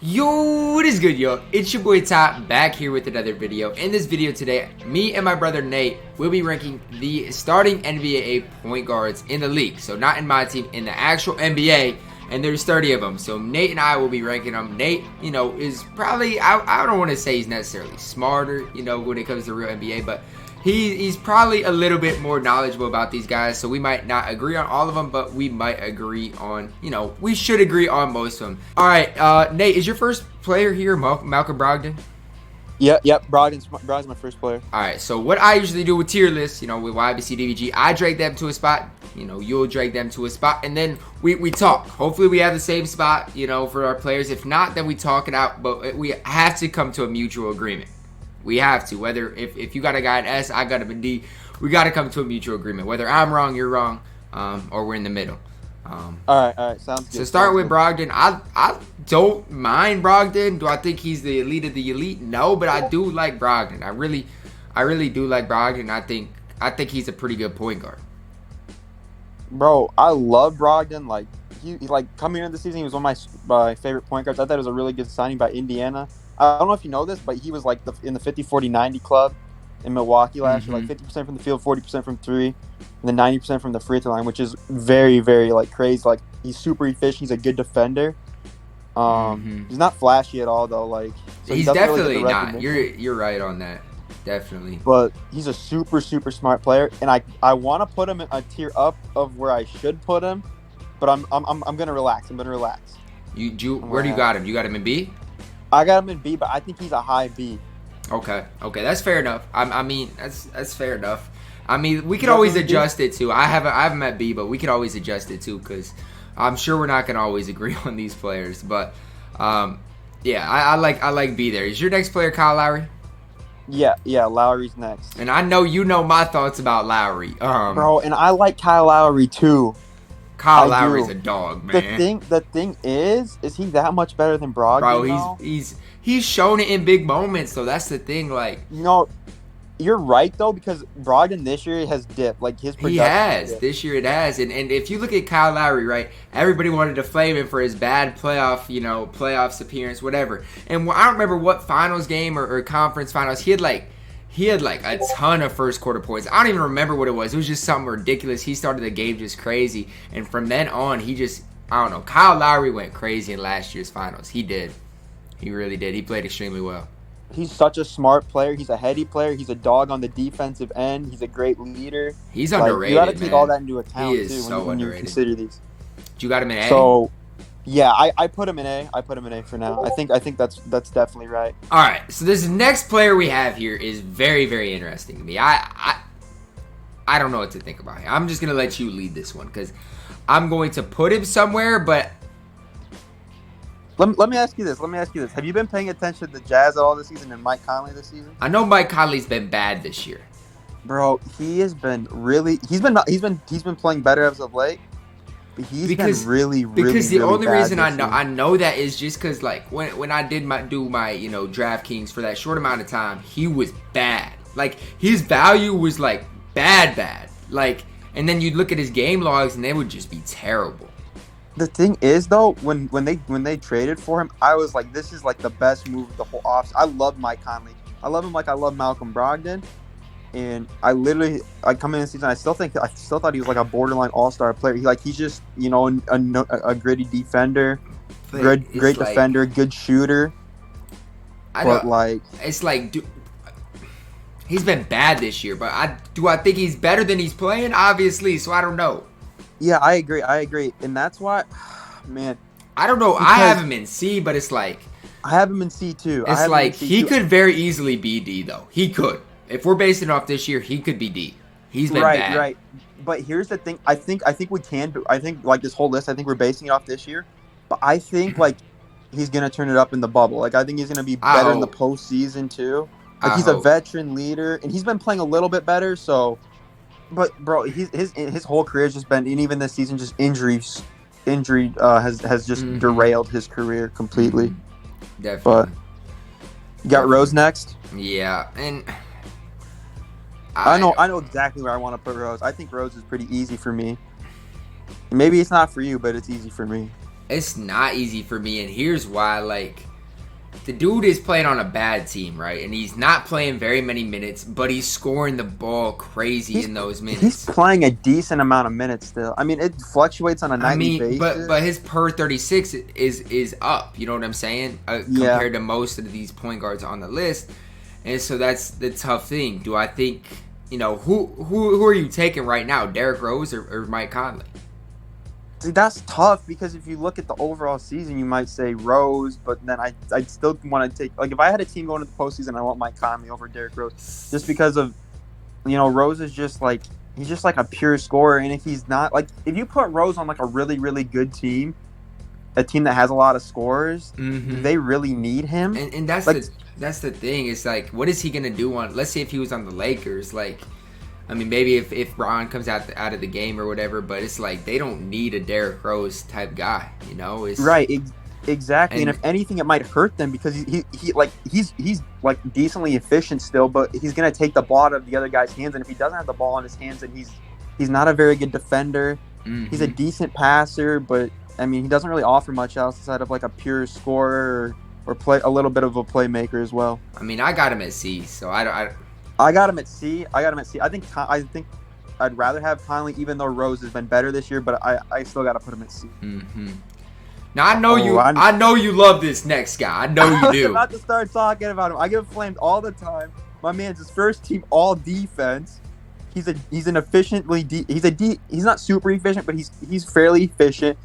Yo, what is good, yo? It's your boy Top back here with another video. In this video today, me and my brother Nate will be ranking the starting NBA point guards in the league. So not in my team, in the actual NBA, and there's 30 of them. So Nate and I will be ranking them. Nate, is probably, I don't want to say he's necessarily smarter, when it comes to real NBA, but he's probably a little bit more knowledgeable about these guys, so we might not agree on all of them, but we might agree on, we should agree on most of them. All right, Nate, is your first player here Malcolm Brogdon? Yep. Brogdon's my first player. All right, so what I usually do with tier lists, with YBC DVG, I drag them to a spot, you'll drag them to a spot, and then we talk. Hopefully we have the same spot, for our players. If not, then we talk it out, but we have to come to a mutual agreement. We have to. Whether if you got a guy in S, I got him in D, we got to come to a mutual agreement. Whether I'm wrong, you're wrong, or we're in the middle. All right, sounds good. So start with Brogdon. I don't mind Brogdon. Do I think he's the elite of the elite? No, but I do like Brogdon. I really do like Brogdon. I think he's a pretty good point guard. Bro, I love Brogdon. Like he coming into the season, he was one of my favorite point guards. I thought it was a really good signing by Indiana. I don't know if you know this, but he was like in the 50-40-90 club in Milwaukee last year, like 50% from the field, 40% from three, and then 90% from the free throw line, which is very, very crazy. Like he's super efficient. He's a good defender. He's not flashy at all though. So he's definitely not. You're right on that. Definitely. But he's a super, super smart player, and I want to put him in a tier up of where I should put him, but I'm gonna relax. Where do you got him? You got him in B? I got him in B, but I think he's a high B. Okay, that's fair enough. I mean, that's fair enough. I mean, we could always adjust it too. I haven't at B, but we could always adjust it too, because I'm sure we're not gonna always agree on these players. But yeah, I like B there. Is your next player Kyle Lowry? Yeah, Lowry's next. And I know you know my thoughts about Lowry. Bro, and I like Kyle Lowry too. Kyle Lowry's a dog, man. The thing is he that much better than Brogdon? Bro, he's shown it in big moments, so that's the thing. You're right though, because Brogdon this year has dipped. Like his production. He has this year. It has, and if you look at Kyle Lowry, right? Everybody wanted to flame him for his bad playoffs appearance, whatever. And I don't remember what finals game or conference finals he had a ton of first quarter points. I don't even remember what it was. It was just something ridiculous. He started the game just crazy. And from then on, I don't know. Kyle Lowry went crazy in last year's finals. He did. He really did. He played extremely well. He's such a smart player. He's a heady player. He's a dog on the defensive end. He's a great leader. He's underrated, you got to take all that into account, he is too, when you consider these. You got him in A? So, yeah, I put him in A. I put him in A for now. I think that's definitely right. All right, so this next player we have here is very, very interesting to me. I don't know what to think about him. I'm just gonna let you lead this one because I'm going to put him somewhere. But let me ask you this. Have you been paying attention to the Jazz at all this season and Mike Conley this season? I know Mike Conley's been bad this year. Bro, he has been really. He's been playing better as of late. He's been really because the only bad reason I know that is just because when I did my DraftKings for that short amount of time, he was bad. His value was bad. And then you'd look at his game logs and they would just be terrible. The thing is though, when they traded for him, I was like, this is the best move of the whole offseason. I love Mike Conley. I love him like I love Malcolm Brogdon. And I come in the season, I still thought he was a borderline all-star player. He's just a gritty defender, great defender, good shooter. He's been bad this year, but I think he's better than he's playing, obviously. So I don't know. Yeah, I agree, and that's why, man. I don't know. I have him in C, but it's I have him in C too. He could very easily be D though. He could. If we're basing it off this year, he could be D. He's been bad. Right. But here's the thing. I think we can do. I think this whole list. I think we're basing it off this year. But I think he's gonna turn it up in the bubble. I think he's gonna be better in the postseason too. He's a veteran leader, and he's been playing a little bit better. So, but bro, his whole career has just been, and even this season, just injury has just derailed his career completely. Definitely. But you got Rose next. Yeah, and. I know exactly where I want to put Rose. I think Rose is pretty easy for me. Maybe it's not for you, but it's easy for me. It's not easy for me, and here's why. the dude is playing on a bad team, right? And he's not playing very many minutes, but he's scoring the ball crazy in those minutes. He's playing a decent amount of minutes still. I mean, it fluctuates on a nightly basis. But his per 36 is up. You know what I'm saying? Compared to most of these point guards on the list. And so that's the tough thing. Do I think, who are you taking right now? Derrick Rose or Mike Conley? See, that's tough because if you look at the overall season, you might say Rose, but then I'd still want to take, like, if I had a team going to the postseason, I want Mike Conley over Derrick Rose, just because of, Rose is just like, he's just like a pure scorer, and if he's not, like, if you put Rose on like a really, really good team, a team that has a lot of scorers, do they really need him? And that's like, that's the thing. It's like, what is he gonna do on? Let's say if he was on the Lakers, like. I mean, maybe if Ron comes out of the game or whatever, but it's like they don't need a Derrick Rose type guy, It's, right, exactly. And if anything, it might hurt them because he's like decently efficient still, but he's gonna take the ball out of the other guy's hands, and if he doesn't have the ball in his hands, then he's not a very good defender. He's a decent passer, but I mean, he doesn't really offer much else outside of like a pure scorer or play a little bit of a playmaker as well. I mean, I got him at C, so I got him at C. I think I'd rather have Conley, even though Rose has been better this year, but I still got to put him at C. Now I know I know you love this next guy. I know you do. I was about to start talking about him. I get flamed all the time. My man's his first team all defense. He's an efficiently he's not super efficient, but he's fairly efficient.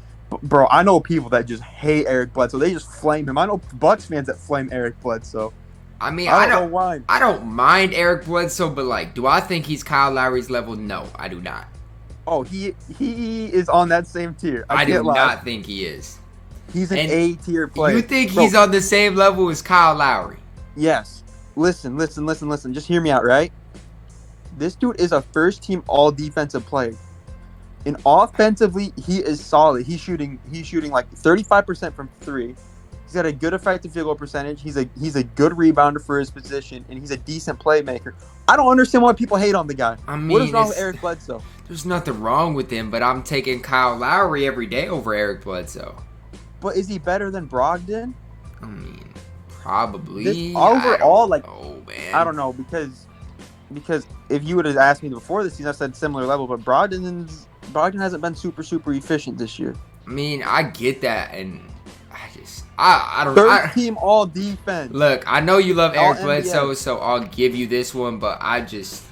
Bro, I know people that just hate Eric Bledsoe. They just flame him. I know Bucks fans that flame Eric Bledsoe. I mean, I don't mind Eric Bledsoe, but like, do I think he's Kyle Lowry's level? No, I do not. Oh, he is on that same tier. I do not think he is. He's an A-tier player. You think he's on the same level as Kyle Lowry? Yes. Listen. Just hear me out, right? This dude is a first-team all-defensive player. And offensively, he is solid. He's shooting like 35% from three. He's got a good effective field goal percentage. He's a good rebounder for his position, and he's a decent playmaker. I don't understand why people hate on the guy. I mean, what is wrong with Eric Bledsoe? There's nothing wrong with him, but I'm taking Kyle Lowry every day over Eric Bledsoe. But is he better than Brogdon? I mean, probably. Overall, man. I don't know because if you would have asked me before the season, I said similar level, but Brogdon hasn't been super efficient this year. I mean, I get that, and I don't know. Third team all defense. Look, I know you love Eric Bledsoe, so I'll give you this one, but I just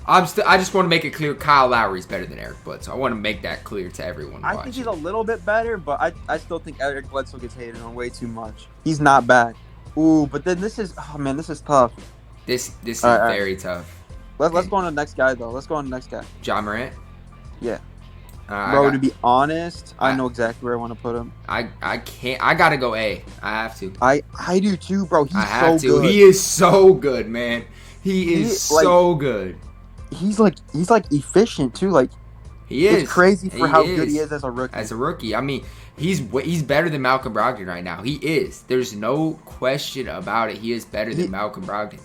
want to make it clear Kyle Lowry's better than Eric Bledsoe. I want to make that clear to everyone watching. I think he's a little bit better, but I still think Eric Bledsoe gets hated on way too much. He's not bad. Ooh, but then this is tough. This is very tough. Let's go on to the next guy though. Let's go on to the next guy. Ja Morant? Yeah. Bro, to be honest, I know exactly where I want to put him. I can't. I gotta go A. I have to. I do too, bro. He's so good. He is so good, man. He is so good. He's like efficient too. Like he is. It's crazy for how good he is as a rookie. I mean, he's better than Malcolm Brogdon right now. He is. There's no question about it. He is better than Malcolm Brogdon.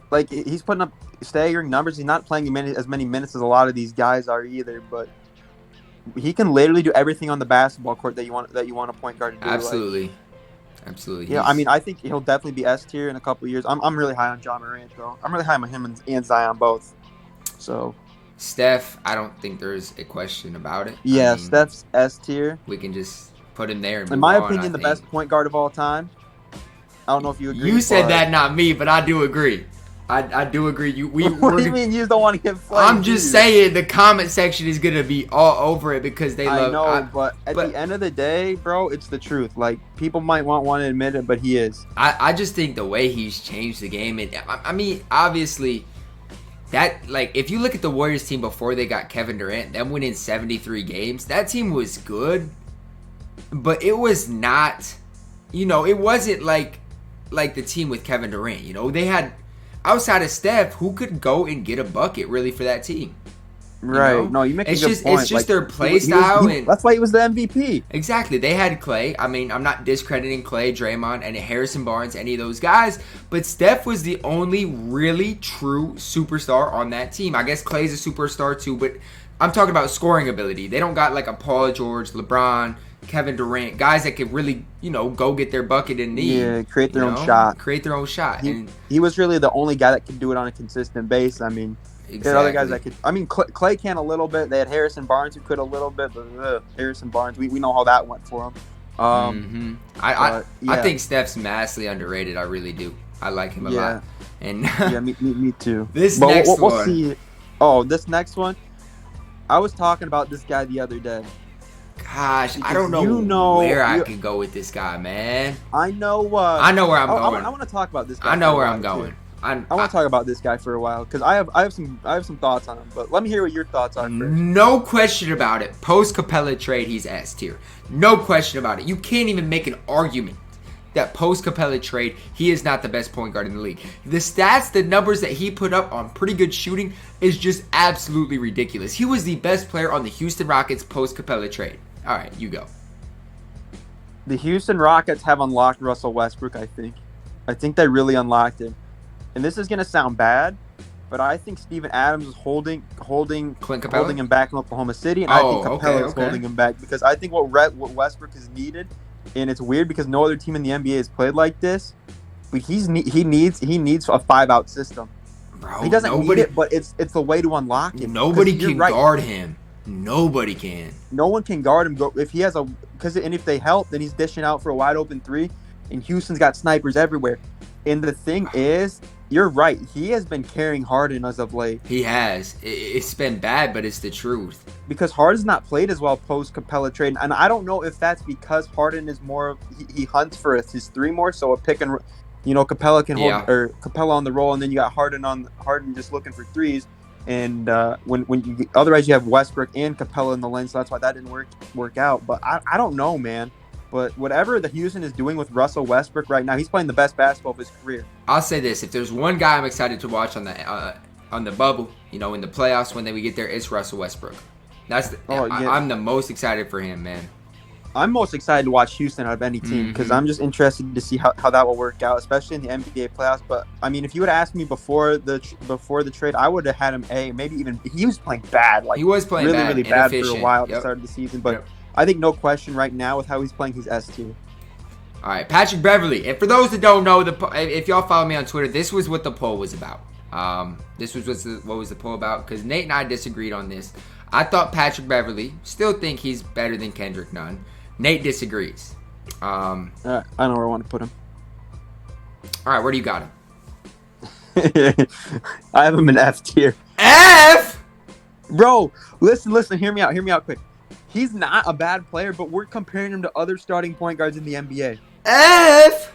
Like he's putting up staggering numbers. He's not playing as many minutes as a lot of these guys are either, but he can literally do everything on the basketball court that you want a point guard to do. Absolutely. Yeah, I mean, I think he'll definitely be S tier in a couple of years. I'm really high on Ja Morant though. I'm really high on him and Zion both. So Steph, I don't think there's a question about it. Yeah, I mean, Steph's S tier. We can just put him there. And in my opinion, the best point guard of all time. I don't know if you agree. You said that, not me, but I do agree. I do agree. What do you mean you don't want to get flamed? I'm just saying the comment section is gonna be all over it because they love. I know, but at the end of the day, bro, it's the truth. Like people might want to admit it, but he is. I just think the way he's changed the game, and I mean, obviously, that like if you look at the Warriors team before they got Kevin Durant, them winning 73 games, that team was good, but it was not, it wasn't like the team with Kevin Durant. They had. Outside of Steph, who could go and get a bucket really for that team? Right. No, you make a good point. It's just their play style. That's why he was the MVP. Exactly. They had Clay. I mean, I'm not discrediting Clay, Draymond, and Harrison Barnes, any of those guys. But Steph was the only really true superstar on that team. I guess Clay's a superstar too, but I'm talking about scoring ability. They don't got like a Paul George, LeBron, Kevin Durant, guys that could really, go get their bucket and need. Yeah, create their own shot. Create their own shot. He was really the only guy that could do it on a consistent base. I mean, there are other guys that could. I mean, Clay can a little bit. They had Harrison Barnes who could a little bit, but Harrison Barnes, we know how that went for him. I think Steph's massively underrated. I really do. I like him a lot. And yeah, me too. This next we'll one. See. Oh, this next one. I was talking about this guy the other day. Gosh, I don't know where I could go with this guy, man. I know where I'm going. I want to talk about this guy. I know where I'm going. I want to talk about this guy for a while because I have some thoughts on him. But let me hear what your thoughts are first. No question about it. Post Capella trade, he's S tier. No question about it. You can't even make an argument that post Capella trade, he is not the best point guard in the league. The stats, the numbers that he put up on pretty good shooting is just absolutely ridiculous. He was the best player on the Houston Rockets post Capella trade. All right, you go. The Houston Rockets have unlocked Russell Westbrook, I think. I think they really unlocked him. And this is going to sound bad, but I think Steven Adams is holding him back in Oklahoma City, and I think Capella is holding him back because I think what Westbrook is needed, and it's weird because no other team in the NBA has played like this, but he needs a 5-out system. Bro, he doesn't need it, but it's the way to unlock it. Nobody can guard him. Nobody can. No one can guard him. If he has if they help, then he's dishing out for a wide open three, and Houston's got snipers everywhere. And the thing is, you're right. He has been carrying Harden as of late. He has. It's been bad, but it's the truth. Because Harden's not played as well post Capella trade, and I don't know if that's because Harden is more. He hunts for his three more, so a pick and Capella can hold or Capella on the roll, and then you got Harden just looking for threes. And otherwise you have Westbrook and Capella in the lane, so that's why that didn't work out. But I don't know, man. But whatever the Houston is doing with Russell Westbrook right now, he's playing the best basketball of his career. I'll say this: if there's one guy I'm excited to watch on the bubble, in the playoffs when we get there, it's Russell Westbrook. I'm the most excited for him, man. I'm most excited to watch Houston out of any team because I'm just interested to see how that will work out, especially in the NBA playoffs. But I mean, if you would have asked me before the trade, I would have had him A. Maybe even he was playing bad. Like he was playing really bad for a while at the start of the season. But I think no question right now with how he's playing, he's S tier. All right, Patrick Beverley. And for those that don't know, if y'all follow me on Twitter, this was what the poll was about. This was what was the poll about? Because Nate and I disagreed on this. I thought Patrick Beverley. Still think he's better than Kendrick Nunn. Nate disagrees. I know where I want to put him. All right, where do you got him? I have him in F tier. F? Bro, listen. Hear me out quick. He's not a bad player, but we're comparing him to other starting point guards in the NBA. F?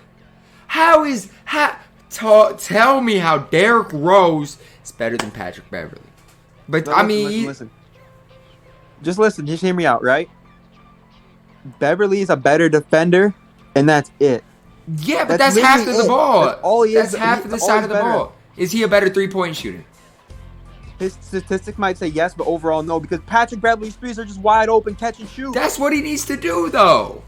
Tell me how Derrick Rose is better than Patrick Beverley. But no, listen. Just hear me out, right? Beverly is a better defender, and that's it. Yeah, but that's half of the ball. That's all he is. That's half of the side of the ball. Is he a better three-point shooter? His statistics might say yes, but overall no, because Patrick Beverley's threes are just wide open, catch and shoot. That's what he needs to do, though.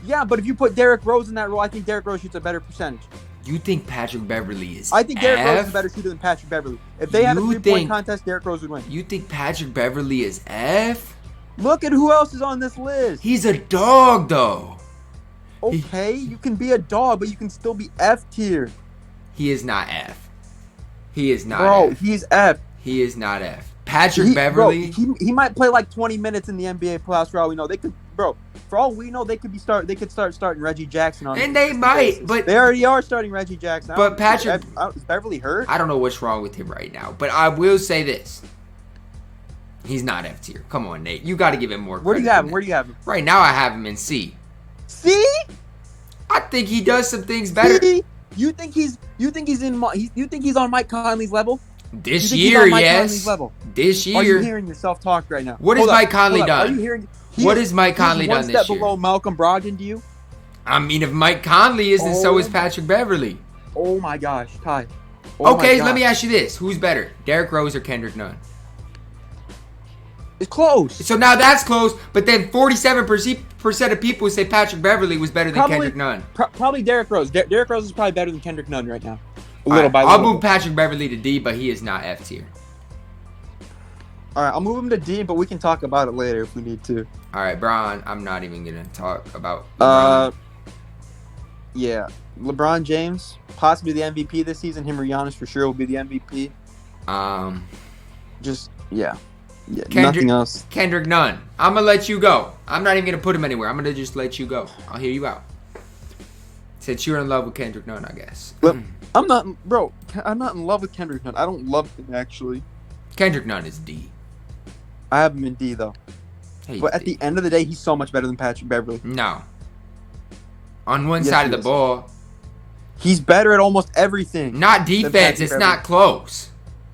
Yeah, but if you put Derrick Rose in that role, I think Derrick Rose shoots a better percentage. You think Patrick Beverley is I think Derrick Rose is a better shooter than Patrick Beverley. If they had a three-point contest, Derrick Rose would win. You think Patrick Beverley is F? Look at who else is on this list. He's a dog, though. Okay, you can be a dog, but you can still be F tier. He is not F. He is not Bro, F. He's F. He is not F. Patrick Beverley. Bro, he might play like 20 minutes in the NBA playoffs for all we know. For all we know, they could start starting Reggie Jackson on. And they might, but they already are starting Reggie Jackson. But Patrick, is Beverly hurt? I don't know what's wrong with him right now, but I will say this. He's not F tier. Come on, Nate. You got to give him more credit. Where do you have him? Right now, I have him in C. C? I think he does some things better. C? You think he's on Mike Conley's level? This year, yes. This year. Are you hearing yourself talk right now? What has Mike Conley done? Are you hearing? What has Mike Conley done this year? One step below Malcolm Brogdon to you? I mean, if Mike Conley is, then so is Patrick Beverley. Oh my gosh, Ty. Okay, let me ask you this: who's better, Derrick Rose or Kendrick Nunn? It's close. So now that's close, but then 47% of people say Patrick Beverley was better than Kendrick Nunn. Probably Derrick Rose. Derrick Rose is probably better than Kendrick Nunn right now. I'll move Patrick Beverley to D, but he is not F tier. All right, I'll move him to D, but we can talk about it later if we need to. All right, Bron. I'm not even gonna talk about. Yeah, LeBron James possibly the MVP this season. Him or Giannis for sure will be the MVP. Just yeah, nothing else. Kendrick Nunn. I'm gonna let you go. I'm not even gonna put him anywhere. I'm gonna just let you go. I'll hear you out. Since you're in love with Kendrick Nunn, I guess. Look, I'm not in love with Kendrick Nunn. I don't love him actually. Kendrick Nunn is D. I have him in D though. But at the end of the day, he's so much better than Patrick Beverley. No. On one side of the ball, he's better at almost everything. Not defense. It's not close.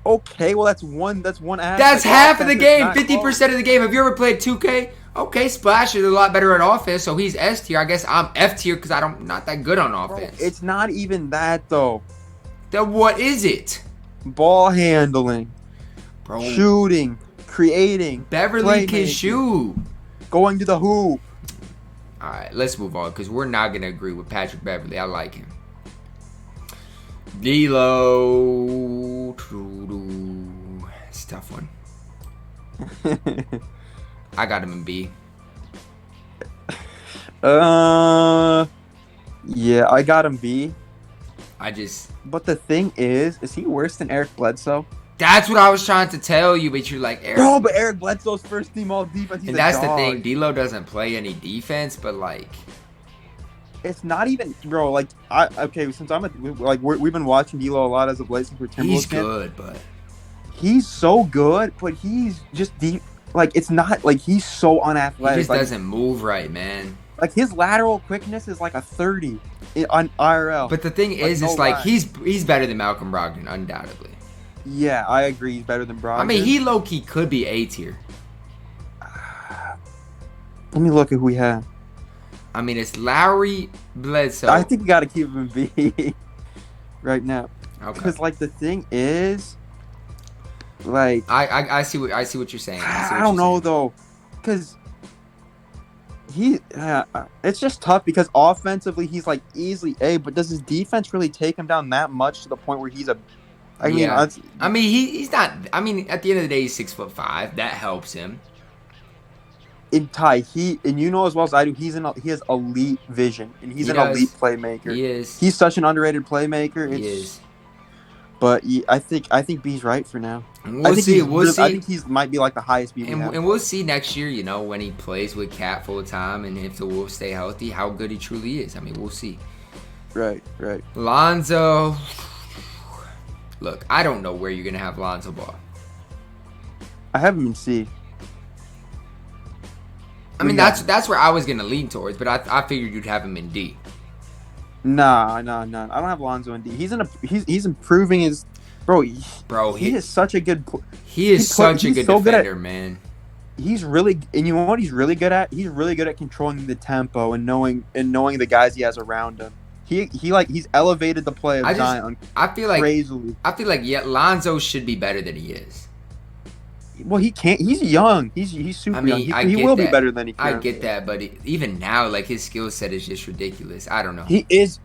Okay, well that's one aspect. That's half of the game. 50% of the game. Have you ever played 2K? Okay, Splash is a lot better at offense, so he's S tier. I guess I'm F tier because I'm not that good on offense. Bro, it's not even that though. Then what is it? Ball handling, bro. Shooting, creating. Beverly can shoot. Going to the hoop. All right, let's move on because we're not gonna agree with Patrick Beverley. I like him. D-Lo. It's a tough one. I got him in B. Yeah, I got him B. But the thing is he worse than Eric Bledsoe? That's what I was trying to tell you, but you're like, Eric. No, but Eric Bledsoe's first team all defense. And that's the thing. D-Lo doesn't play any defense, but like, it's not even, bro. Like, since we've been watching D-Lo a lot as of late since we're Timberwolves. He's good, but he's so good, but he's just deep. Like, it's not like he's so unathletic. He just doesn't move right, man. Like, his lateral quickness is like a 30 on IRL. But the thing is, it's like he's better than Malcolm Brogdon, undoubtedly. Yeah, I agree. He's better than Brogdon. I mean, he low-key could be A tier. Let me look at who we have. I mean, it's Lowry, Bledsoe. I think we got to keep him in B right now. Okay. Because, like, the thing is, like, I see what you're saying. I don't know though, because it's just tough because offensively he's like easily A, but does his defense really take him down that much to the point where he's a? I mean, he's not. I mean, at the end of the day, he's 6'5". That helps him. In Ty, and you know as well as I do, he has elite vision and he's an elite playmaker. He is. He's such an underrated playmaker. He is. But I think B's right for now. We'll see. I think he might be like the highest B. And we'll see next year, when he plays with Cat full time and if the Wolves stay healthy, how good he truly is. I mean, we'll see. Right. Lonzo. Look, I don't know where you're going to have Lonzo Ball. I have him in C. I mean, that's where I was going to lean towards, but I figured you'd have him in D. Nah. I don't have Lonzo in D. He's improving his he is such a good. He is such a good defender, man. He's really, and you know what he's really good at? He's really good at controlling the tempo and knowing the guys he has around him. He's elevated the play of Zion. I feel like crazily. I feel like Lonzo should be better than he is. Well, he can't. He's young. He's super young. He will be better than he can. I get that, but even now, like his skill set is just ridiculous. I don't know. He is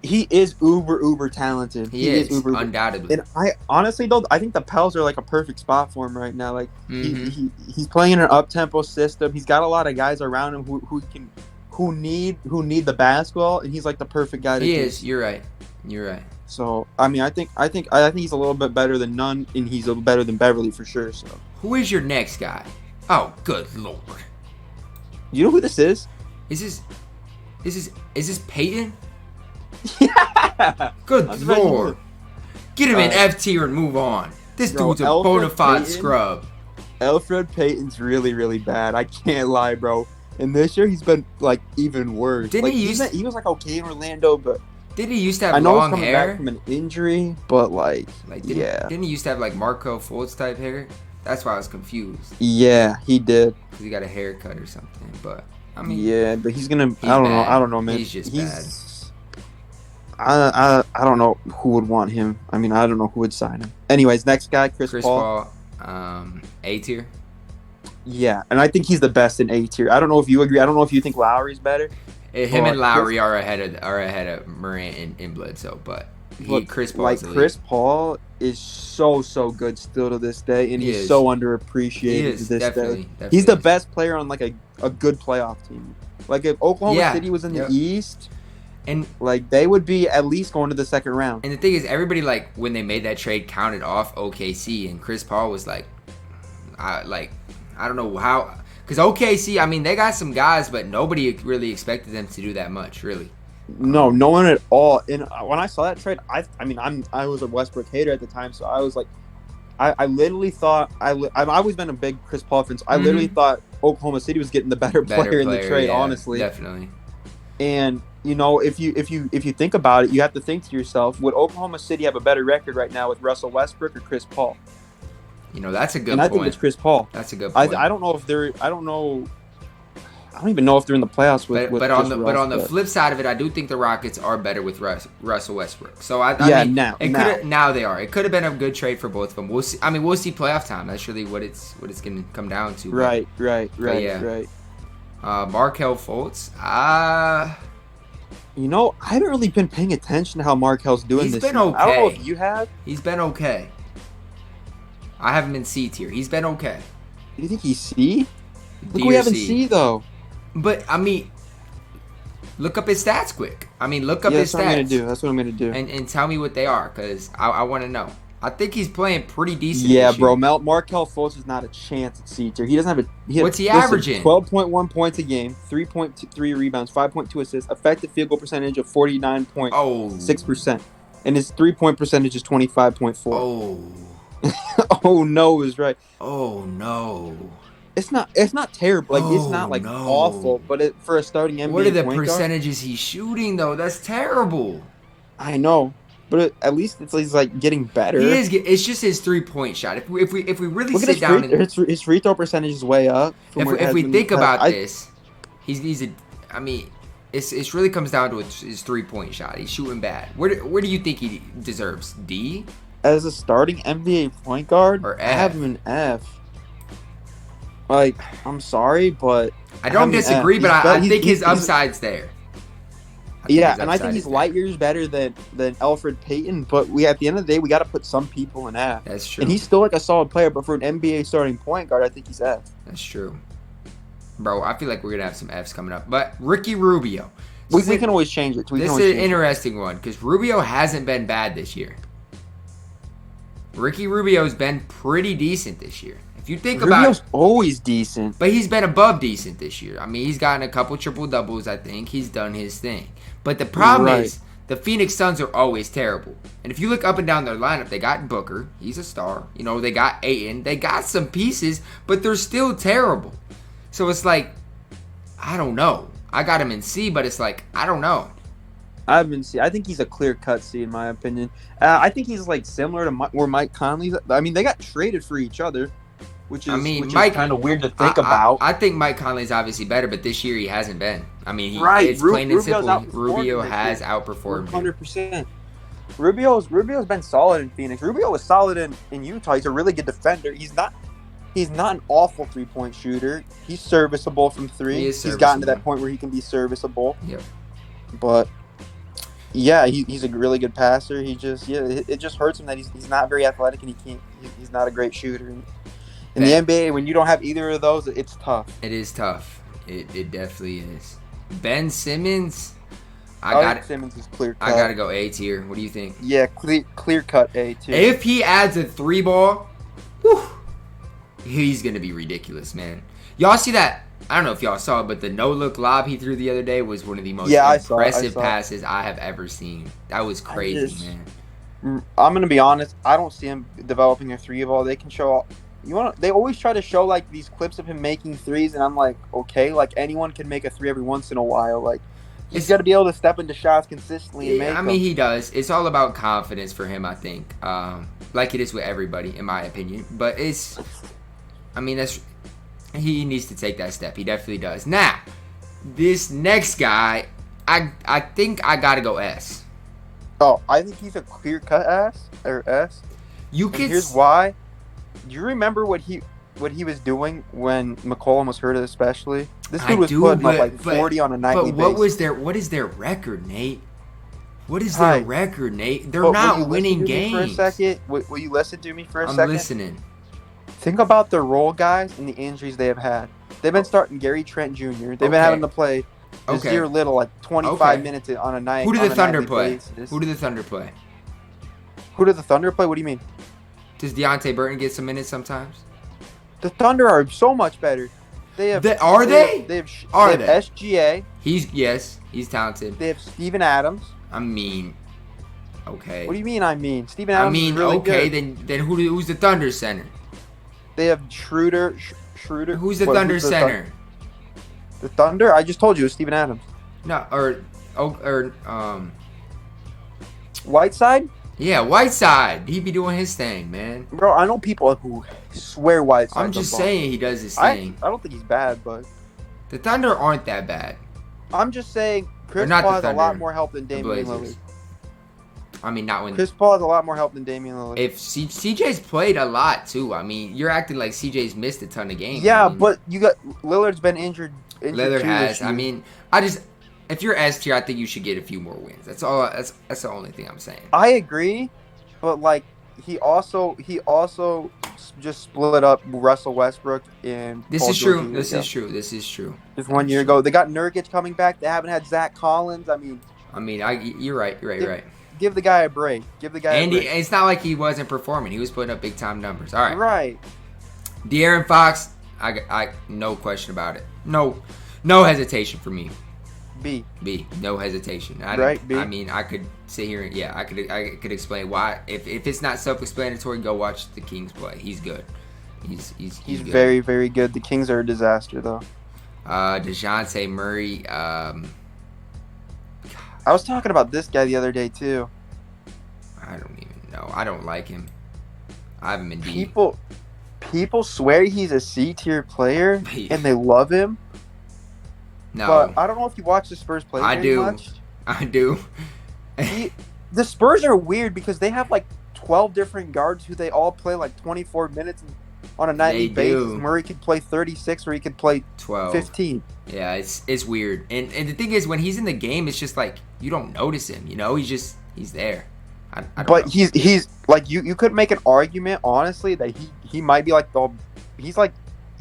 uber talented. He is undoubtedly. And I honestly though, I think the Pels are like a perfect spot for him right now. Like he's playing in an up tempo system. He's got a lot of guys around him who need the basketball, and he's like the perfect guy. He is. You're right. So I mean, I think he's a little bit better than Nunn, and he's a little better than Beverly for sure. So who is your next guy? Oh, good lord! You know who this is? Is this Peyton? Yeah. Good lord! Get him in F tier and move on. This dude's a bona fide scrub. Elfrid Payton's really, really bad. I can't lie, bro. And this year he's been like even worse. He was like okay in Orlando, but. Didn't he used to have long hair? Back from an injury, but didn't he used to have like Marco Fultz type hair? That's why I was confused. Yeah, he did. Because he got a haircut or something, but I mean. Yeah, but he's gonna. I don't know, man. He's just bad. I don't know who would want him. I mean, I don't know who would sign him. Anyways, next guy, Chris Paul. A tier. Yeah, and I think he's the best in A tier. I don't know if you agree. I don't know if you think Lowry's better. Him and Lowry are ahead of Morant and Bledsoe, but Chris Paul, like Chris Paul is so good still to this day, and he's so underappreciated to this day. He's the best player on like a good playoff team. Like if Oklahoma City was in the East, and like they would be at least going to the second round. And the thing is, everybody like when they made that trade counted off OKC, and Chris Paul was like, I don't know how, because OKC, I mean, they got some guys, but nobody really expected them to do that much, really. No one at all. And when I saw that trade, I was a Westbrook hater at the time, so I was like, I literally thought I've always been a big Chris Paul fan. So I literally thought Oklahoma City was getting the better player in the trade, honestly. Definitely. And you know, if you think about it, you have to think to yourself: would Oklahoma City have a better record right now with Russell Westbrook or Chris Paul? You know, that's a good point. And I think it's Chris Paul. That's a good point. I don't know if they're. I don't even know if they're in the playoffs with. But on the flip side of it, I do think the Rockets are better with Russell Westbrook. So now they are. It could have been a good trade for both of them. We'll see. I mean, we'll see playoff time. That's really what it's going to come down to. Right. Markelle Fultz. You know, I haven't really been paying attention to how Markel's doing this year. He's been okay. I don't know if you have. He's been okay. I have him in C tier. He's been okay. You think he's C? Look, we have in C though. But I mean, look up his stats quick. I mean, look up his stats. That's what I'm gonna do. And tell me what they are, because I want to know. I think he's playing pretty decent. Yeah, bro. Markelle Fultz is not a chance at C tier. He doesn't have a. What's he averaging? 12.1 points a game, 3.3 rebounds, 5.2 assists, effective field goal percentage of 49.6%, and his 3-point percentage is 25.4. Oh. Oh no, is right. Oh no. It's not terrible. Like it's not like awful, but for a starting NBA what are the point percentages he's shooting though? That's terrible. I know, but at least he's like getting better. He is. It's just his 3-point shot. If we really look sit at down, his free throw percentage is way up. If we think about this, he's a. I mean, it really comes down to his 3-point shot. He's shooting bad. Where do you think he deserves? D? As a starting NBA point guard, or F? I have him in F. Like, I'm sorry, but I don't disagree, but I think his upside's there. And I think he's light years better than Elfrid Payton. But at the end of the day, we got to put some people in F. That's true. And he's still like a solid player, but for an NBA starting point guard, I think he's F. That's true, bro. I feel like we're gonna have some Fs coming up. But Ricky Rubio, we can always change it. This is an interesting one because Rubio hasn't been bad this year. Ricky Rubio's been pretty decent this year. If you think about it, Rubio's always decent. But he's been above decent this year. I mean, he's gotten a couple triple-doubles, I think. He's done his thing. But the problem is, the Phoenix Suns are always terrible. And if you look up and down their lineup, they got Booker. He's a star. You know, they got Ayton. They got some pieces, but they're still terrible. So it's like, I don't know. I got him in C, but it's like, I don't know. I think he's a clear-cut C in my opinion. I think he's like similar to where Mike Conley's. I mean, they got traded for each other, which is kind of weird to think about. I think Mike Conley's obviously better, but this year he hasn't been. I mean, it's plain and simple. Rubio has outperformed 100%. Rubio's been solid in Phoenix. Rubio was solid in Utah. He's a really good defender. He's not an awful 3-point shooter. He's serviceable from 3. He's gotten to that point where he can be serviceable. Yep. But yeah, he's a really good passer. It just hurts him that he's not very athletic and he's not a great shooter. In the NBA, when you don't have either of those, it's tough. It is tough. It definitely is. Ben Simmons, Simmons is clear cut. I gotta go A tier. What do you think? Yeah, clear cut A tier. If he adds a 3-ball, he's gonna be ridiculous, man. Y'all see that? I don't know if y'all saw it, but the no-look lob he threw the other day was one of the most impressive passes I have ever seen. That was crazy, man. I'm gonna be honest. I don't see him developing a 3-ball. They can show. They always try to show like these clips of him making threes, and I'm like, okay, like anyone can make a 3 every once in a while. Like he's got to be able to step into shots consistently and make them. I mean, he does. It's all about confidence for him, I think. Like it is with everybody, in my opinion. But he needs to take that step. He definitely does. Now, this next guy, I think I gotta go S. Oh, I think he's a clear cut S. Here's why. Do you remember what he was doing when McCollum was hurt, especially? This dude was putting up like 40 on a nightly basis. What is their record, Nate? What is Hi. their record, Nate? They're But not will you winning listen to me games. for a second? Will you listen to me for a I'm second? listening. Think about the role guys and the injuries they have had. They've been starting Gary Trent Jr. They've been having to play Rozier Little like 25 minutes on a night. Who do the Thunder play? Basis. Who do the Thunder play? Who do the Thunder play? What do you mean? Does Deontay Burton get some minutes sometimes? The Thunder are so much better. They have. They have SGA. He's talented. They have Steven Adams. I mean, okay. What do you mean? I mean, Steven Adams. Is really good. Then who's the Thunder center? They have Schroeder. Who's the Thunder center? The Thunder. I just told you, it's Steven Adams. No, Whiteside. Yeah, Whiteside. He be doing his thing, man. Bro, I know people who swear Whiteside. I'm just saying he does his thing. I don't think he's bad, but the Thunder aren't that bad. I'm just saying Chris Paul has a lot more help than Damian Lillard. I mean, not when Chris Paul has a lot more help than Damian Lillard. If CJ's played a lot too. I mean, you're acting like CJ's missed a ton of games. Yeah, I mean, but you got Lillard's been injured. Lillard has. I mean, if you're S tier, I think you should get a few more wins. That's all. That's the only thing I'm saying. I agree, but like he also just split up Russell Westbrook and This is true. This is true. Just 1 year ago, they got Nurkic coming back. They haven't had Zach Collins. I mean, you're right. Give the guy a break. It's not like he wasn't performing. He was putting up big time numbers. All right. Right. De'Aaron Fox, I no question about it. No hesitation for me. B. No hesitation. Right. B. I mean, I could sit here and I could explain why. If it's not self-explanatory, go watch the Kings play. He's good. He's good. Very, very good. The Kings are a disaster though. DeJounte Murray. I was talking about this guy the other day too. I don't even know. I don't like him. I have him in D. People swear he's a C tier player and they love him. No, but I don't know if you watch the Spurs play very much. I do. The Spurs are weird because they have like 12 different guards who they all play like 24 minutes on a nightly basis. Murray could play 36 or he could play 12, 15. Yeah, it's weird. And the thing is, when he's in the game, it's just like you don't notice him. You know, he's there. I don't know. he's like you could make an argument honestly that he might be like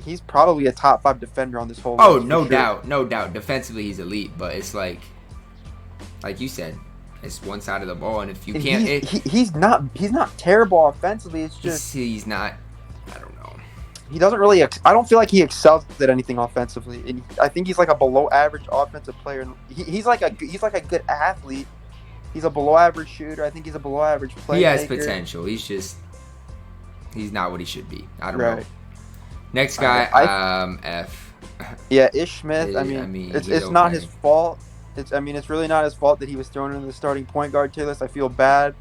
he's probably a top 5 defender on this whole. Oh, no doubt. Defensively, he's elite, but it's like you said, it's one side of the ball, and if you can't, he's not terrible offensively. It's just he's not. I don't know. He doesn't really. I don't feel like he excels at anything offensively, and I think he's like a below average offensive player. He's like a good athlete. He's a below average shooter. I think he's a below average player. He has potential. He's not what he should be. I don't know. Next guy, F. Yeah, Ish Smith. I mean it's not his fault. It's really not his fault that he was thrown into the starting point guard tier list. I feel bad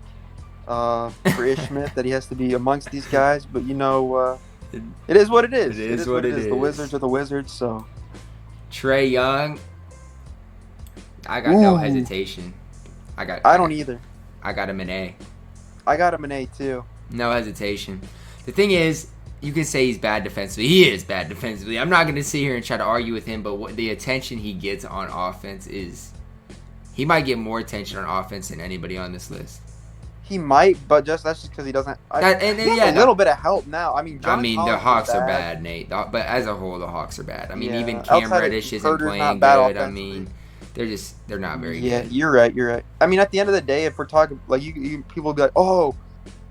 for Ish Smith that he has to be amongst these guys, but it is what it is. It is what it is. The Wizards are the Wizards, so. Trae Young. I got no hesitation. I don't either. I got him in A. I got him in A too. No hesitation. The thing is, you can say he's bad defensively. He is bad defensively. I'm not going to sit here and try to argue with him, but the attention he gets on offense is... He might get more attention on offense than anybody on this list. He might, but that's just because he doesn't... He has a little bit of help now. The Hawks are bad, Nate. But as a whole, the Hawks are bad. Even Cam Reddish isn't playing good. They're not very good. Yeah, you're right. At the end of the day, if we're talking... Like, people will be like, oh...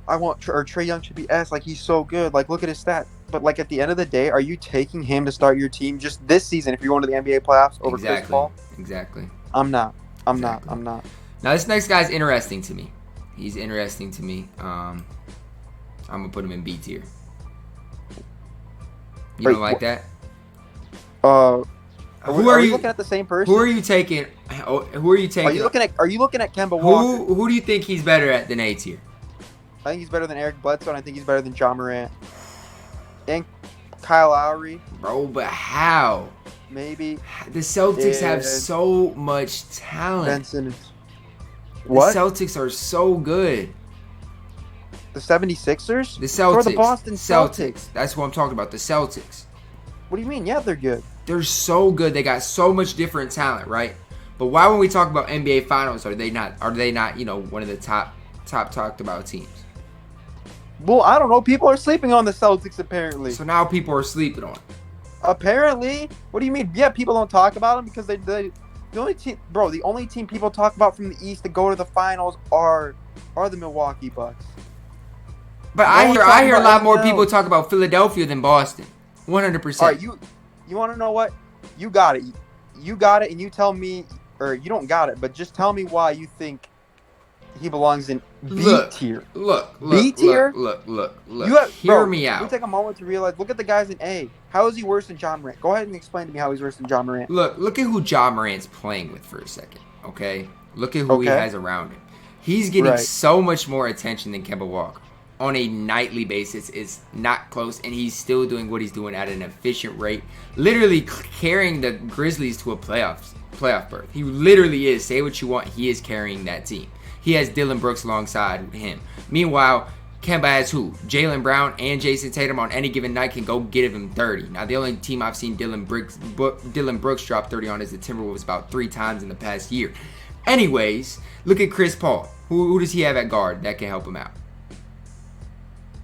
Trae Young should be S. Like, he's so good. Like, look at his stat. But like at the end of the day, are you taking him to start your team just this season if you're going to the NBA playoffs over Chris Paul? Exactly. I'm not. Now this next guy's interesting to me. He's interesting to me. I'm gonna put him in B tier. You don't like that? Are you looking at the same person? Who are you taking? Who are you taking? Are you looking at Kemba Walker? Who do you think he's better at than A tier? I think he's better than Eric Bledsoe, and I think he's better than John Morant. And Kyle Lowry. Bro, but how? Maybe. The Celtics have so much talent. Ben Simmons. What? The Celtics are so good. The 76ers? The Celtics. Or the Boston Celtics. That's what I'm talking about. The Celtics. What do you mean? Yeah, they're good. They're so good. They got so much different talent, right? But why, when we talk about NBA Finals, are they not? One of the top talked about teams? Well, I don't know. People are sleeping on the Celtics apparently. So now people are sleeping on. Apparently, what do you mean? Yeah, people don't talk about them because the only team, bro. The only team people talk about from the East to go to the finals are the Milwaukee Bucks. But I hear a lot more people talk about Philadelphia than Boston. 100%. All right, you want to know what? You got it. You got it, and you tell me, or you don't got it, but just tell me why you think he belongs in B tier. Look. B tier. Look. Hear me out. You take a moment to realize. Look at the guys in A. How is he worse than John Morant? Go ahead and explain to me how he's worse than John Morant. Look at who John Morant's playing with for a second. Okay. Look at who he has around him. He's getting so much more attention than Kemba Walker on a nightly basis. It's not close, and he's still doing what he's doing at an efficient rate. Literally carrying the Grizzlies to a playoff berth. He literally is. Say what you want. He is carrying that team. He has Dylan Brooks alongside him. Meanwhile, Kemba has who? Jaylen Brown and Jason Tatum on any given night can go get him 30. Now, the only team I've seen Dylan Brooks drop 30 on is the Timberwolves about 3 times in the past year. Anyways, look at Chris Paul. Who does he have at guard that can help him out?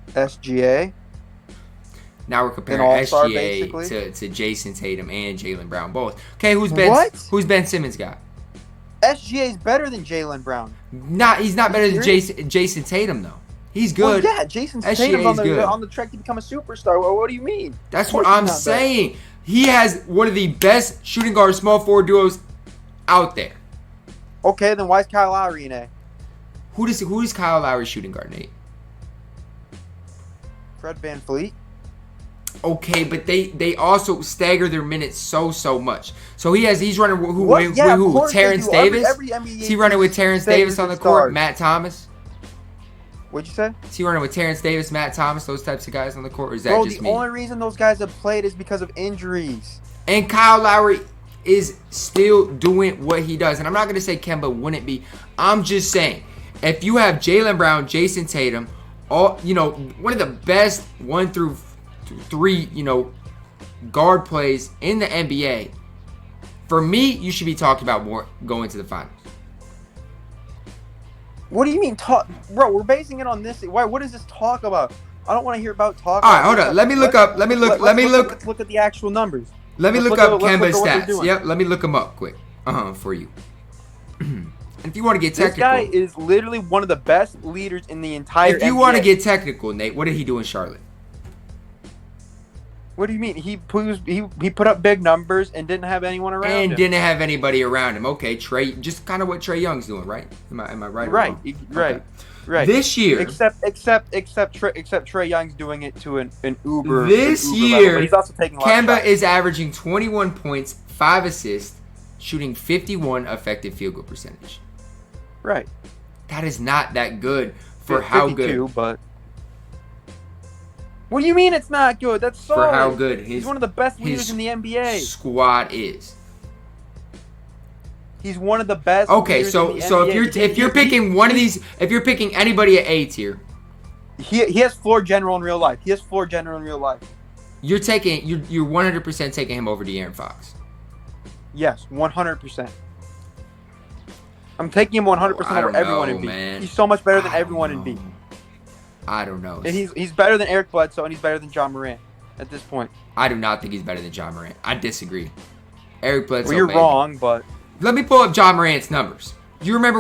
SGA. Now we're comparing SGA to Jason Tatum and Jaylen Brown both. Okay, who's Ben Simmons got? SGA is better than Jaylen Brown. He's not better than Jason Tatum though. He's good. Well, yeah, Jason Tatum's on the track to become a superstar. What do you mean? That's what I'm saying. He has one of the best shooting guard small forward duos out there. Okay, then why is Kyle Lowry in A? Who is Kyle Lowry shooting guard, Nate? Fred VanVleet. Okay, but they also stagger their minutes so much. So he's running with Terrence Davis. Is he running with Terrence Davis on the court? Matt Thomas. What'd you say? Is he running with Terrence Davis, Matt Thomas, those types of guys on the court, or is that just me? The only reason those guys have played is because of injuries. And Kyle Lowry is still doing what he does. And I'm not going to say Kemba wouldn't be. I'm just saying, if you have Jaylen Brown, Jason Tatum, one of the best 1 through 3, guard plays in the NBA, for me, you should be talking about more going to the finals. What do you mean talk? Bro, we're basing it on this. Why? What does this talk about? I don't want to hear about talk. All right, hold on. Let me look at the actual numbers. Let me look up Kemba's stats. Yep, let me look them up quick. For you. And if you want to get technical, this guy is literally one of the best leaders in the entire NBA. If you want to get technical, Nate, what did he do in Charlotte? What do you mean? He put up big numbers and didn't have anyone around him. And didn't have anybody around him. Okay, just kind of what Trae Young's doing, right? Am I right? Right, okay. right. This year, except Trae Young's doing it to an Uber. This year, level, but he's also taking Kemba is averaging 21 points, 5 assists, shooting 51 effective field goal percentage. Right. That is not that good for how good. But what do you mean it's not good? That's solid. For how good he's one of the best leaders in the NBA. Squad is. He's one of the best. Okay, so if you're picking one of these, if you're picking anybody at A tier, he has floor general in real life. You're 100% taking him over De'Aaron Fox. Yes, 100%. I'm taking him 100% over everyone in B. Man. He's so much better than everyone in B. I don't know. And he's better than Eric Bledsoe, and he's better than John Morant at this point. I do not think he's better than John Morant. I disagree. Eric Bledsoe. Well, you're wrong, but let me pull up John Morant's numbers. You remember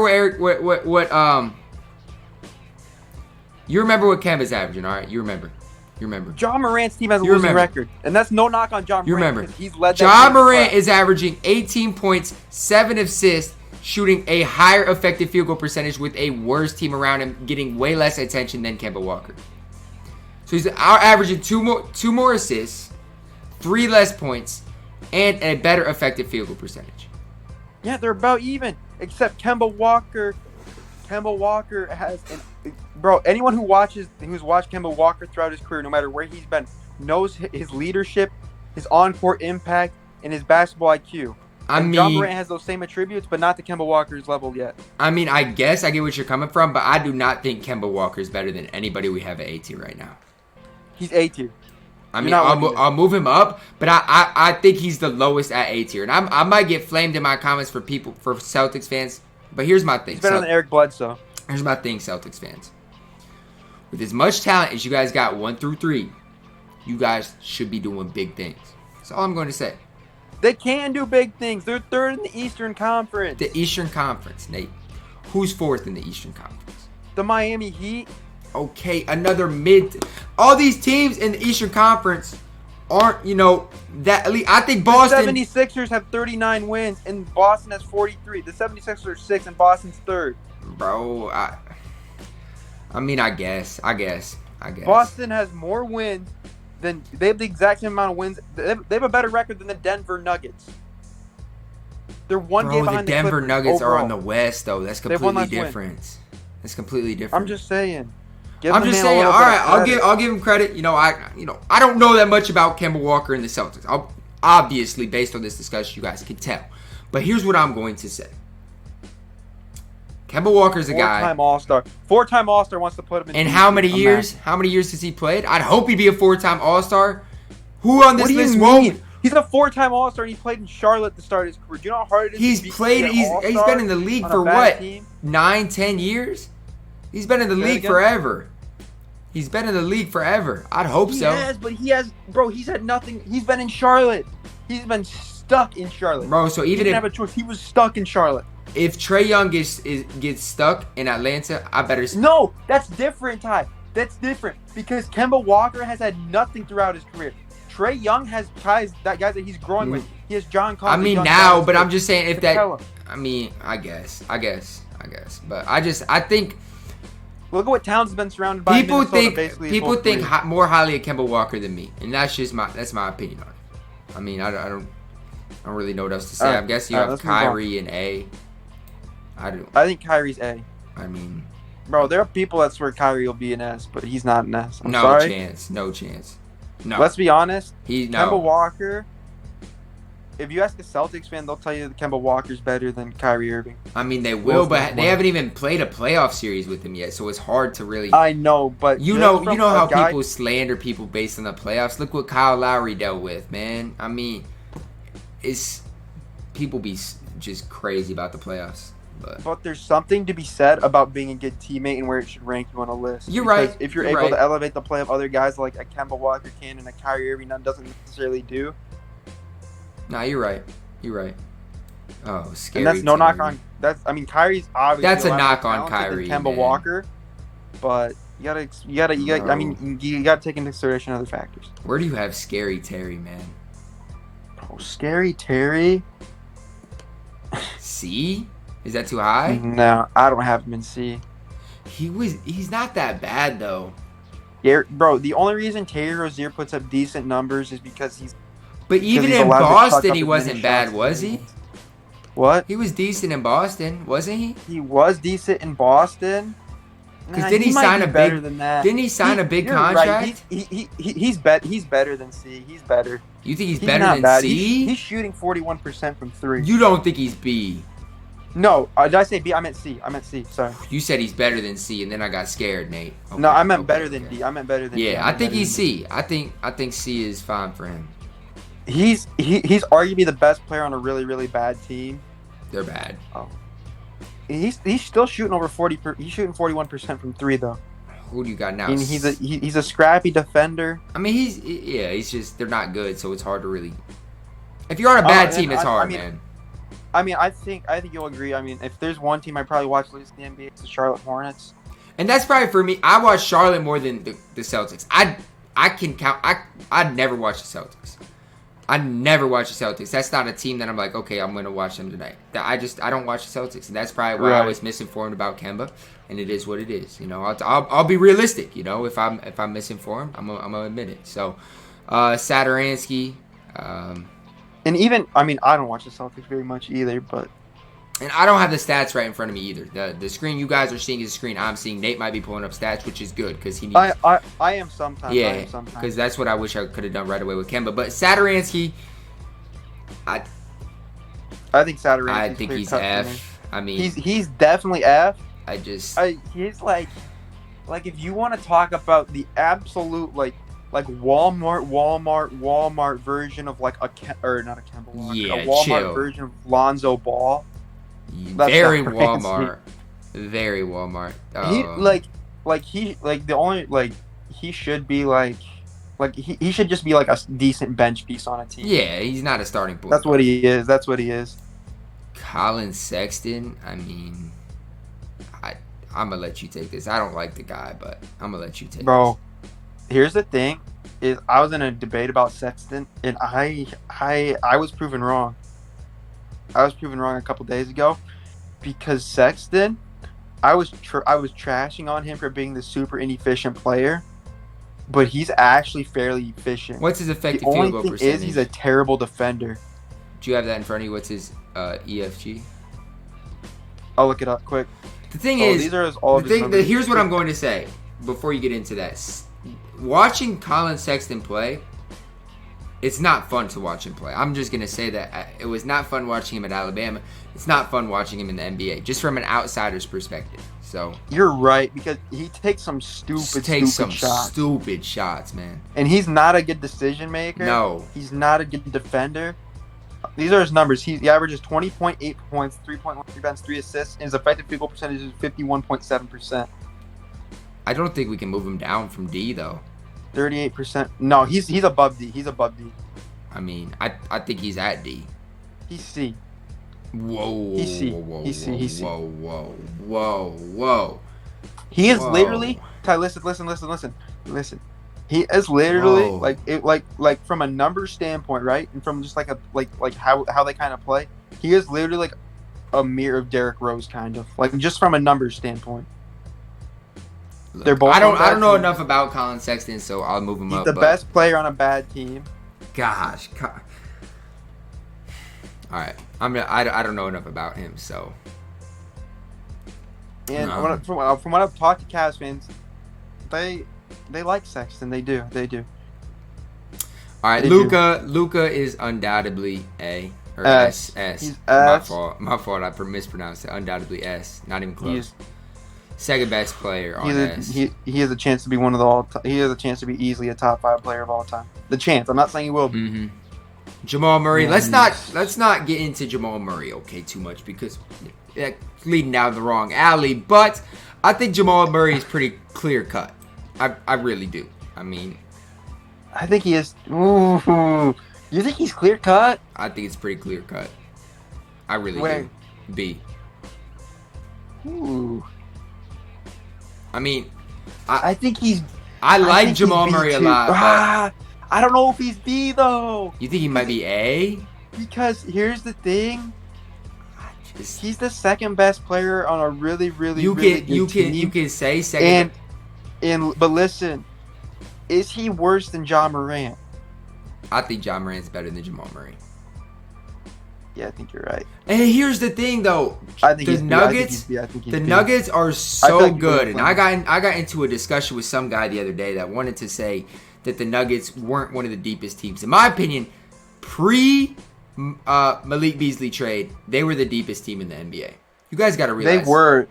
you remember what Kemba's averaging, all right? You remember. John Morant's team has a losing record, and that's no knock on John Morant. You remember. He's led that John Morant is averaging 18 points, 7 assists, shooting a higher effective field goal percentage with a worse team around him, getting way less attention than Kemba Walker. So he's averaging two more assists, 3 less points, and a better effective field goal percentage. Yeah, they're about even, except Kemba Walker. Kemba Walker has anyone who's watched Kemba Walker throughout his career, no matter where he's been, knows his leadership, his on-court impact, and his basketball IQ. John Morant has those same attributes, but not to Kemba Walker's level yet. I mean, I guess I get what you're coming from, but I do not think Kemba Walker is better than anybody we have at A tier right now. He's A tier. I mean, I'll move him up, but I think he's the lowest at A tier. And I might get flamed in my comments for Celtics fans, but here's my thing. He's better than Eric Bledsoe. Here's my thing, Celtics fans. With as much talent as you guys got 1 through 3, you guys should be doing big things. That's all I'm going to say. They can do big things. They're third in the Eastern Conference. The Eastern Conference, Nate. Who's fourth in the Eastern Conference? The Miami Heat. Okay, another mid. All these teams in the Eastern Conference aren't, that elite. I think Boston. The 76ers have 39 wins, and Boston has 43. The 76ers are 6th, and Boston's 3rd. Bro, I mean, I guess. Boston has more wins than they have the exact same amount of wins. They have a better record than the Denver Nuggets. They're one game behind the Denver Nuggets overall. are on the West, though. That's completely different. That's completely different. I'm just saying. All right, I'll give him credit. I don't know that much about Kemba Walker and the Celtics. Obviously, based on this discussion, you guys can tell. But here's what I'm going to say. Kemba Walker's a guy. Four-time All-Star. Four-time All-Star wants to put him in. And how many years? How many years has he played? I'd hope he'd be a 4-time All-Star. Who on this list won't? He's a 4-time All-Star, and he played in Charlotte at the start of his career. Do you know how hard it is? He's been in the league for what? 9-10 years? He's been in the league forever. He's been in the league forever. I'd hope so. Yes, but he's had nothing. He's been in Charlotte. He's been stuck in Charlotte. Bro, so even he didn't have a choice. He was stuck in Charlotte. If Trae Young gets stuck in Atlanta, I better. No, that's different, Ty. That's different because Kemba Walker has had nothing throughout his career. Trae Young has guys that he's growing with. He has John Collins. I mean now, but I'm just saying if that. I mean, I guess. But I think. Look at what Towns has been surrounded by. People think more highly of Kemba Walker than me, and that's my opinion on it. I mean, I don't really know what else to say. I guess you have Kyrie and A. I think Kyrie's A. I mean, bro, there are people that swear Kyrie will be an S, but he's not an S. No chance. No. Let's be honest. No. Kemba Walker. If you ask a Celtics fan, they'll tell you that Kemba Walker's better than Kyrie Irving. I mean, they will, but they haven't even played a playoff series with him yet, so it's hard to really. I know, but you know how people slander people based on the playoffs. Look what Kyle Lowry dealt with, man. I mean, people be just crazy about the playoffs. But there's something to be said about being a good teammate and where it should rank you on a list. You're right. If you're able to elevate the play of other guys like a Kemba Walker can and a Kyrie Irving doesn't necessarily do. Nah, you're right. Oh, scary. And that's no knock on. Kyrie's obviously. That's a knock on Kyrie. Kemba Walker, but you gotta. I mean, you gotta take into consideration other factors. Where do you have Scary Terry, man? Oh, Scary Terry. C? Is that too high? No, I don't have him in C. He's not that bad though. Yeah, bro. The only reason Terry Rozier puts up decent numbers is because he's. But even in Boston, he wasn't bad, was he? What? He was decent in Boston, wasn't he? He was decent in Boston. Because didn't he sign a big? Didn't he sign a big contract? Right. He's better than C. He's better. You think he's better than C? He's shooting 41% from 3. You don't think he's B? No, did I say B? I meant C. Sorry. You said he's better than C, and then I got scared, Nate. Okay, no, I meant better than D. I meant better than D. Yeah, I think he's C. I think C is fine for him. He's arguably the best player on a really, really bad team. They're bad. Oh. He's still shooting over 40. He's shooting 41% from 3 though. Who do you got now? I mean, he's a scrappy defender. I mean, he's just they're not good, so it's hard to really. If you're on a bad team, it's hard, man. I mean, I think you'll agree. I mean, if there's one team I probably watch least in the NBA, it's the Charlotte Hornets. And that's probably for me. I watch Charlotte more than the Celtics. I can count. I'd never watch the Celtics. I never watch the Celtics. That's not a team that I'm like, okay, I'm going to watch them tonight. I don't watch the Celtics, and that's probably why I was misinformed about Kemba. And it is what it is. I'll be realistic. If I'm misinformed, I'm gonna admit it. So, Saturansky. And even, I mean, I don't watch the Celtics very much either, but. And I don't have the stats right in front of me either. The screen you guys are seeing is the screen I'm seeing. Nate might be pulling up stats, which is good because he needs. I am sometimes. Yeah, because that's what I wish I could have done right away with Kemba. But Saturansky, I think Saturansky. I think he's F. I mean, he's definitely F. He's like if you want to talk about the absolute like Walmart version of like or not a Kemba Walker, Yeah, a Walmart chill. version of Lonzo Ball. Very Walmart. Very Walmart. He should be like he should just be like a decent bench piece on a team. Yeah, he's not a starting point. That's what he is. That's what he is. Colin Sexton. I mean, I'm gonna let you take this. I don't like the guy, but I'm gonna let you take Bro, here's the thing: is I was in a debate about Sexton, and I was proven wrong. I was proven wrong a couple days ago because Sexton, I was trashing on him for being the super inefficient player, but he's actually fairly efficient. What's his effective field goal percentage? The only thing is he's a terrible defender. Do you have that in front of you? What's his EFG? I'll look it up quick. The thing is, these are all the thing. Here's what I'm going to say before you get into that. Watching Colin Sexton play, it's not fun to watch him play. I'm just going to say that it was not fun watching him at Alabama. It's not fun watching him in the NBA, just from an outsider's perspective. So you're right, because he takes some stupid shots, man. And he's not a good decision maker. No, he's not a good defender. These are his numbers. He averages 20.8 points, 3.1 rebounds, 3 assists, and his effective field goal percentage is 51.7%. I don't think we can move him down from D though. 38%. No, he's above D. He's above D. I mean, I think he's at D. He's C. Whoa. He's C. He's C. He's C. Whoa. He is literally. Ty, listen. He is literally like from a number standpoint, right? And from just like how they kind of play. He is literally like a mirror of Derrick Rose, kind of like just from a numbers standpoint. Look, they're both. I don't know enough about Colin Sexton, so I'll move him up. He's the best player on a bad team. Gosh. All right, I don't know enough about him, so. And from what I've talked to Cavs fans, they like Sexton. They do. All right, Luka is undoubtedly A or S. He's My S. fault. I mispronounced it. Undoubtedly S. Not even close. Second best player on S. He has a chance to be one of the he has a chance to be easily a top 5 player of all time. The chance. I'm not saying he will be. Mm-hmm. Jamal Murray. Let's not get into Jamal Murray, too much, because that's leading down the wrong alley. But I think Jamal Murray is pretty clear cut. I really do. I mean, I think he is. Ooh, you think he's clear cut? I think it's pretty clear cut. I really do. B. Ooh. I mean, I think he's. I like Jamal Murray a lot. I don't know if he's B though. You think he might be A? Because here's the thing. He's the second best player on a really good team. You can say second. But listen, is he worse than Ja Morant? I think Ja Morant's better than Jamal Murray. Yeah, I think you're right. And here's the thing, though. I think the Nuggets, the Nuggets are so good, and I got into a discussion with some guy the other day that wanted to say that the Nuggets weren't one of the deepest teams. In my opinion, pre Malik Beasley trade, they were the deepest team in the NBA. You guys got to realize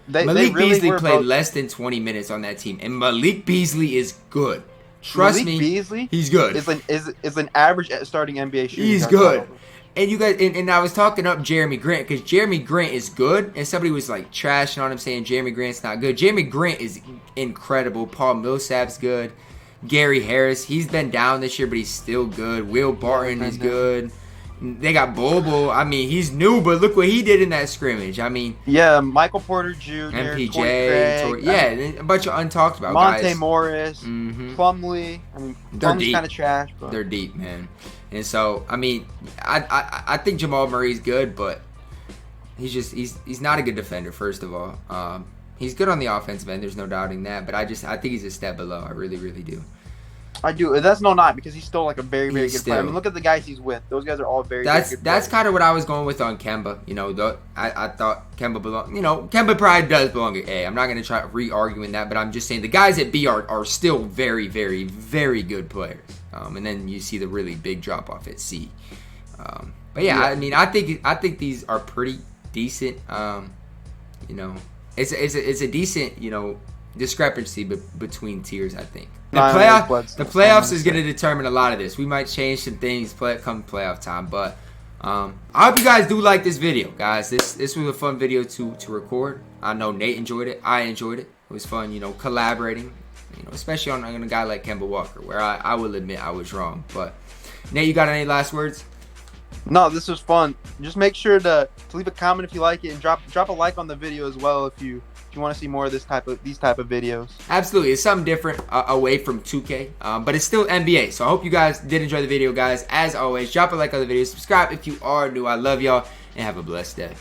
Malik Beasley played less than 20 minutes on that team, and Malik Beasley is good. Trust me, Beasley, he's good. Is an average starting NBA shooter. He's good. And you guys, and I was talking up Jeremy Grant because Jeremy Grant is good, and somebody was like trashing on him saying Jeremy Grant's not good. Jeremy Grant is incredible. Paul Millsap's good. Gary Harris, he's been down this year, but he's still good. Will Barton is good. They got Bobo. I mean, he's new, but look what he did in that scrimmage. I mean, yeah, Michael Porter Jr., MPJ, a bunch of untalked about Monte guys. Morris, Plumlee. I mean, Plumlee's kind of trash, but they're deep, man. And so, I mean, I think Jamal Murray's good, but he's not a good defender. First of all, he's good on the offensive end. There's no doubting that. But I think he's a step below. I really, really do. I do. That's not because he's still like a very, very good player. I mean, look at the guys he's with. Those guys are all very good players. That's kind of what I was going with on Kemba. You know, I thought Kemba belonged. You know, Kemba probably does belong at A. I'm not going to try re-arguing that, but I'm just saying the guys at B are still very, very, very good players. And then you see the really big drop off at C. But yeah, I mean, I think these are pretty decent. You know, it's a decent, you know, discrepancy between tiers, I think. The 9 playoffs is going to determine a lot of this. We might change some things come playoff time, but I hope you guys do like this video, guys. This was a fun video to record. I know Nate enjoyed it. I enjoyed it. It was fun, you know, collaborating, you know, especially on a guy like Kemba Walker, where I will admit I was wrong. But Nate, you got any last words? No, this was fun. Just make sure to leave a comment if you like it, and drop a like on the video as well if you want to see more of these type of videos. Absolutely, it's something different away from 2K, but it's still NBA. So I hope you guys did enjoy the video, guys. As always, drop a like on the video, subscribe if you are new. I love y'all, and have a blessed day.